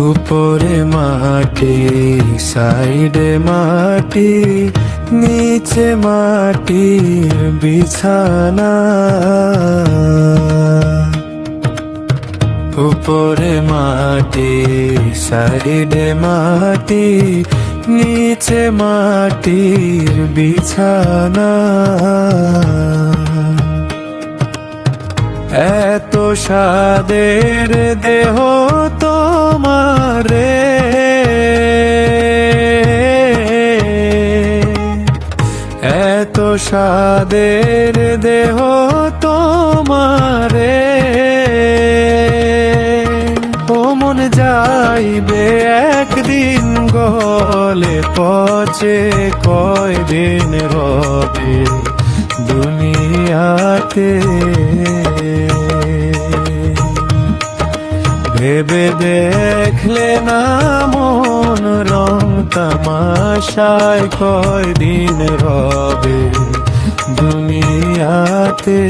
উপরে মাটি, সাইডে মাটি, নিচে মাটির বিছানা। উপরে মাটি, সাইডে মাটি, নিচে মাটির বিছানা। এত স্বাদের দেহ তোমারে, এত স্বাদের দেহ তোমারে। ও মন যাইবে একদিন গলে পচে, কয়দিন হবে দুনিয়াতে। ভেবে দেখলে না মন রং তামাশায়, কয়দিন হবে দুনিয়াতে।